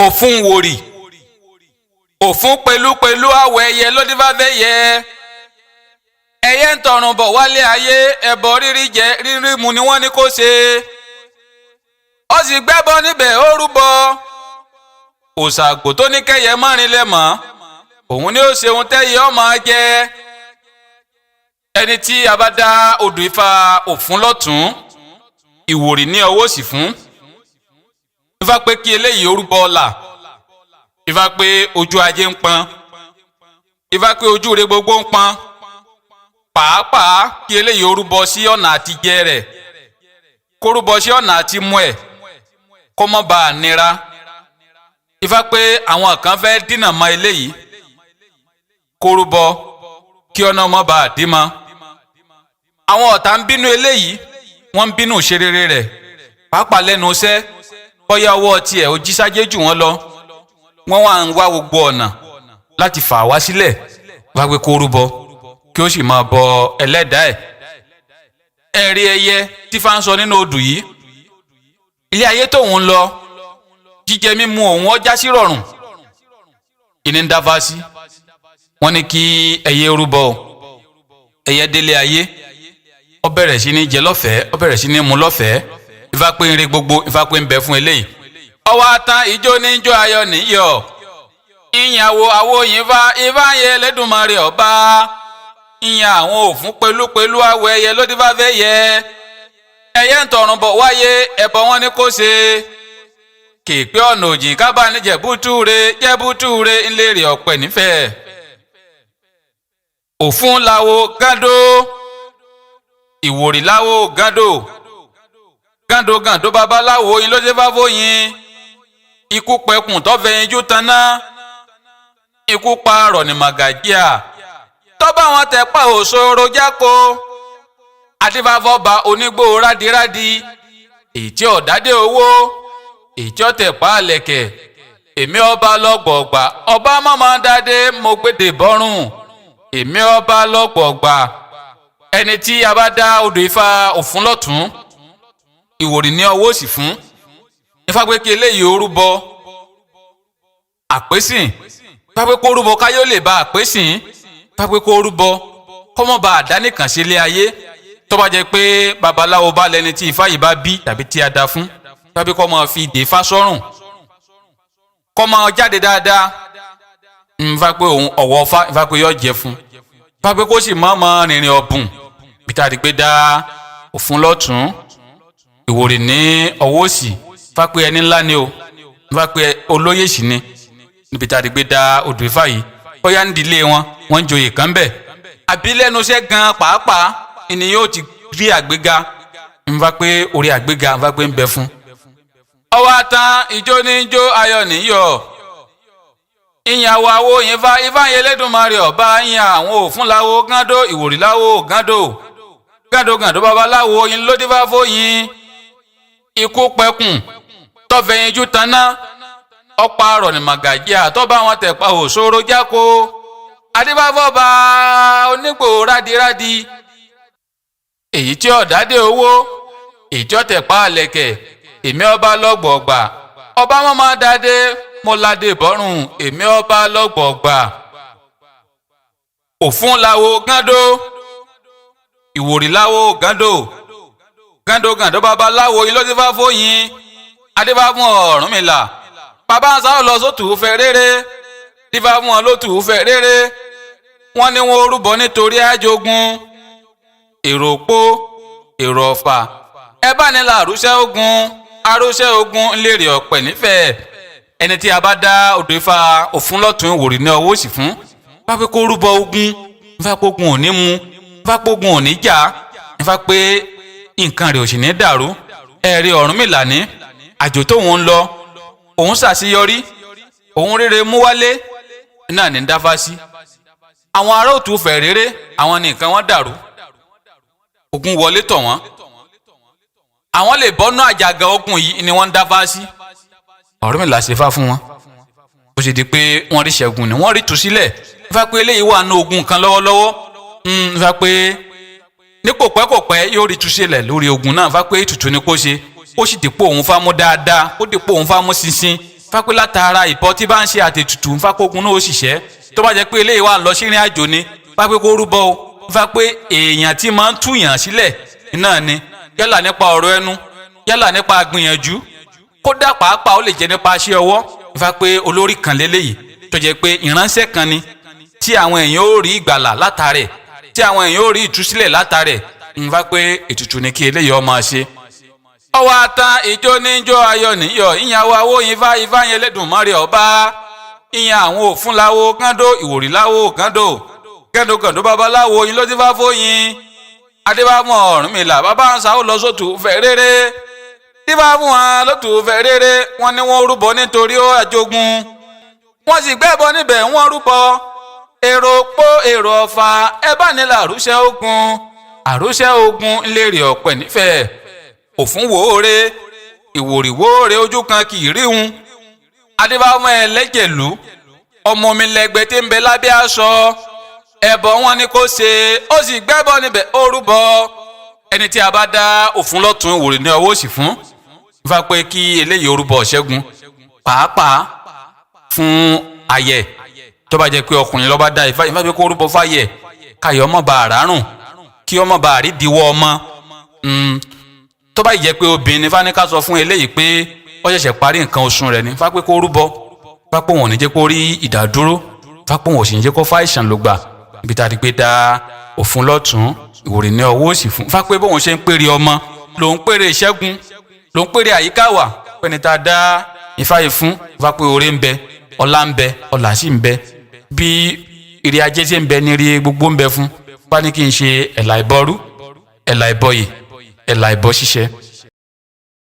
Ofun wòrì. Ofun pẹ̀lú àwọ̀ ẹyẹ ló dífá fẹ́yẹ. Ẹyẹ ń tọrùn bọ̀ wálé ayé, ẹbọ rírí jẹ rírí mu ni wọ́n ní kó ṣe. Ó sì gbẹ́bọ níbẹ̀ ó rúbọ. Òṣàgbò tó ní kẹ́yẹ mọ́rin lẹ́mọ̀, òun ni ó ṣe ohun tẹ́yẹ ó máa jẹ. Ẹni tí a bá dá odò Ifá Ofun lọ́tún, Ìwòrì ní ọwọ́ òsì fún. Ifá pé kí eléyìí ó rúbọ ọlà. Ifá pé ojú ajé ń pọ́n. Ifá pé ojú rẹ̀ gbogbo ń pọ́n. Pàápàá kí eléyìí ó rúbọ sí ọ̀nà àtijẹ rẹ̀. Kó rúbọ sí ọ̀nà àtimú ẹ̀. Kó má bàa nira. Ifá pé àwọn kan fẹ́ dínà mọ́ eléyìí. Kó rúbọ kí ọ̀nà má bàa dí mọ́. Àwọn ọ̀tá ń bínú eléyìí, wọ́n ń bínú ṣerere rẹ̀. Pàápàá lẹ́nu iṣẹ́, bóyá ọwọ́ tiẹ̀ ó jísájé jù wọ́n lọ. Wọ́n wá ń wá gbogbo ọ̀nà láti fà wá sílẹ̀. Wá pé kó rúbọ kí ó sì máa bọ ẹlẹ́dàá ẹ̀. Ẹ̀rí ẹyẹ tí Ifá ń sọ nínú odù yìí. Ilé ayé tóun lọ, jíjẹ mímu òun ó já sí rọ̀rùn. Ìní ń dáfá sí. Wọ́n ní kí ẹyẹ rúbọ. Ẹyẹ délé ayé. Ó bẹ̀rẹ̀ sí ní jẹ lọ́fẹ̀ẹ́, ó bẹ̀rẹ̀ sí ní mu lọ́fẹ̀ẹ́. Ifá pé ń re gbogbo, Ifá pé ń bẹ fún eléyìí. Ọwọ́ atan ijó ní ijó ayọ̀ níyọ̀. Ìyàwó àwòyìnfá Ifá yẹ Ẹlẹ́dùmarè ọba. Ìyàn àwọn Ofun pẹ̀lú àwọ̀ ẹyẹ ló dífá fẹ́ yẹ. Ẹyẹ ń tọrùn bọ̀ wáyé, ẹbọ wọn ní kó ṣe. Kèpé ọ̀nà òjìn kábà ní jẹ̀bútúre ńlẹ́rì ọ̀pẹ̀ nífẹ̀ẹ́. Ofun láwo Gado. Ìwòrì láwo Gado. Gàdó babaláwo yín ló ṣe fá fóyin. Ikú pẹkùn tó fẹ̀yìnjú taná. Ikú pa rọ̀ ní màgàjíà. Tọ́ba wọn tẹ̀ pa òṣòro jáko. Adífáfọ́ba onígbò rádìrádì. Èyí tí ọ̀dádé owó. Èyí tí ọ̀tẹ̀ pa àlẹ̀kẹ̀. Èmi ọba lọ́gbọ̀ọ̀gbà. Ọba mọ́mọ́ dádé mo gbèdè bọ́rùn. Èmi ọba lọ́gbọ̀ọ̀gbà. Ẹni tí a bá dá odò Ifá Ofun lọ́tún, Ìwòrì ní ọwọ́ òsì fún. Ifá pé kí eléyìí ó rúbọ àpésìn. Ifá pé kó rúbọ káyọ̀ lè ba àpésìn. Ifá pé kó rúbọ kọ́mọ́ bá àdánìkàn ṣe lé ayé. Tó bá jẹ́ pé babaláwo bá lẹni tí Ifá yìí bá bí tàbí tí a dá fún. Ifá pé kó máa fi ìdè Ifá sọ́rùn. Kó máa jáde dáadáa. Ifá pé òun ọ̀wọ́ Ifá pé yóò jẹ fún. Ifá pé kó sì máa rìnrìn ọ̀bùn. Peter di pé dá Ofun lọ́tún, Ìwòrì ní ọwọ́ òsì. Ifá pé ẹni ńlá ni o. Ifá pé olóyè sì ni. Níbi tá a di pé dá odò Ifá yìí. Bóyá ń dilé wọn, wọ́n ń joyè kan bẹ̀. Àbí lẹ́nu iṣẹ́ gan pàápàá ni yóò ti rí àgbéga. Ifá pé orí àgbéga Ifá pé ń bẹ fún. Ọwọ́ atan ijó ní ijó ayọ̀ níyọ̀. Ìyàwó àwòyìnfá Ifá yẹ Ẹlẹ́dùmarè ọba. Ìyàn àwọn Ofun láwo Gado. Ìwòrì láwo Gado. Gàdó babaláwo yín ló dífá fóyin. Ikú pẹkùn tó fẹ̀yìnjú taná. Ọ̀pá rọ̀ ní màgàjíà tó bá wọn tẹ̀ pa òṣòro jáko. Adífáfọ́ba onígbò rádìrádì. Èyí tí ọ̀dádé owó. Èyí tí ọ̀tẹ̀ pa àlẹ̀kẹ̀. Èmi ọba lọ́gbọ̀ọ̀gbà. Ọba mọ́mọ́ dádé mo ládé bọ́rùn. Èmi ọba lọ́gbọ̀ọ̀gbà. Ofun láwo Gado. Ìwòrì láwo Gado babaláwo yín ló ti fá fóyin. Adífá fún Ọ̀rúnmìlà. Bàbá ń sáwọ́ lọ sótù fẹ́ rere. Dífá fún ọ lótù fẹ́ rere. Wọ́n ní wọn orúbọ nítorí àjogún. Èrò òpó, èrò ọ̀fà. Ẹ bá ní arúṣẹ́ ogun ńlẹ́rì ọ̀pẹ̀ nífẹ̀ẹ́. Ẹni tí a bá dá odò Ifá Ofun lọ́tún, Ìwòrì ní ọwọ́ òsì fún. Ifá pé kó rúbọ ogun. Ifá pé ogun ò ní mu. Ifá pé ogun ò ní jà. Ifá pé nǹkan rẹ̀ ò sì ní dàrú. Ẹ̀rí Ọ̀rúnmìlà ní àjò tóun ń lọ. Òun ṣàṣeyọrí. Òun rere mú wálé. Náà ní dáfá sí. Àwọn ará òtù fẹ̀ rere. Àwọn ní nǹkan wọn dàrú. Ogun wọlé tọ̀ wọ́n. Àwọn lè bọ́nú àjàgà ogun yìí ni wọ́n ń dáfá sí. Ọ̀rúnmìlà ṣe fá fún wọn. Ó sì di pé wọ́n rí ṣẹ́gun ni wọ́n rí tú sílẹ̀. Ifá pé eléyìí wà ní ogun kan lọ́wọ́lọ́wọ́. Ifá pé ní kò pẹ́ yóò rí tú sílẹ̀ lórí ogun náà. Ifá pé ètùtù ni kó ṣe. Ó sì dìpò òun fámú dáadáa. Ó dìpò òun fámú ṣinṣin. fápẹ́ látara ìbọ tí bá ń ṣe àtètùtù ń fákógun náà ó ṣiṣẹ́ tó bá jẹ́ pé eléyìí wà lọ sí ìrìn àjò ni fápẹ́ kó rúbọ o fápẹ́ èèyàn tí máa ń túyàn sílẹ̀ náà ni yálà nípa ọ̀rọ̀ ẹnu yálà nípa gbìyànjú kódà pàápàá ó lè jẹ́ nípa iṣẹ́ ọwọ́ fápẹ́ olórí kan lélẹ́yìí tó jẹ́ pé ìránṣẹ́ kan ni tí àwọn èèyàn ó rí ìgbàlà látàrẹ̀ tí àwọn èèyàn ó rí ìtúsílẹ̀ látàrẹ̀ ń fápẹ́ ètùtù ni kí eléyìí ó máa ṣe ọwọ́ atan ìjó níjó ayọ̀ níyọ̀ ìyàwó awó ifá yẹn lẹ́dùnmọ́rẹ́ ọba ìyàn àwọn òfun láwo Gado Ìwòrì láwo Gado babaláwo yín ló ti fá fóyin adébáfún Ọ̀rúnmìlà bàbá ń sáwó lọ sótù fẹ́ rere dífá fún wọn lótù fẹ́ rere wọn ni wọn rúbọ nítorí ó àjogún wọn sì gbẹ́bọ níbẹ̀ wọn rúbọ èrò pó èrò ọ̀fà ẹ bá nílò àrúṣẹ́ ogun ńlẹ́rìí ọ̀pẹ nífẹ̀ẹ́ Òfun wòóre Ìwòrì wòóre ojú kan kì í ríhun adébáfún ẹlẹ́jẹ̀lú ọmọ mi lẹ́gbẹ́ tí ń bẹ lábẹ́ aṣọ ẹbọ wọn ni kò ṣe ó sì gbẹ́bọ níbẹ̀ ó rúbọ ẹni tí a bá dá Òfun lọ́tún Ìwòrì ní ọwọ́ òsì fún fà pé kí eléyìí orúbọ ṣẹ́gun pàápàá fún ayẹ tó bá jẹ́ pé ọkùnrin ló bá dá Ifá pé kó orúbọ fáyẹ káyọ̀ ọmọ bá àrárùn kí ọmọ bá àrídìíwọ́ ọmọ tó bá jẹ́ pé obìnrin ní fáníkà sọ fún eléyìí pé ó ṣẹ̀ṣẹ̀ parí nǹkan oṣù rẹ̀ ní fà pé kó rúbọ fà pé wọn ò ní jẹ́ kó rí ìdádúró fà pé wọn ò sì ní jẹ́ kó fàìsàn ló gbà ibi tá a ti gbé dá Òfun lọ́tún Ìwòrì ní ọwọ́ òsì fún fà pé bóun ṣe ń pèrè ọmọ lòun pèrè ìṣẹ́gun lòun pèrè àyíká wà pẹ́ni tá a dá Ifá yìí fún fà pé oore ń bẹ ọlá ń bẹ ọlà sì ń bẹ bí ire ajé ṣe ń bẹ ní ire gbogbo ń bẹ fún bá ní kí n ṣe ẹ̀là ìbọrú ẹ̀là ìbọyè ẹ̀là ìbọ ṣíṣe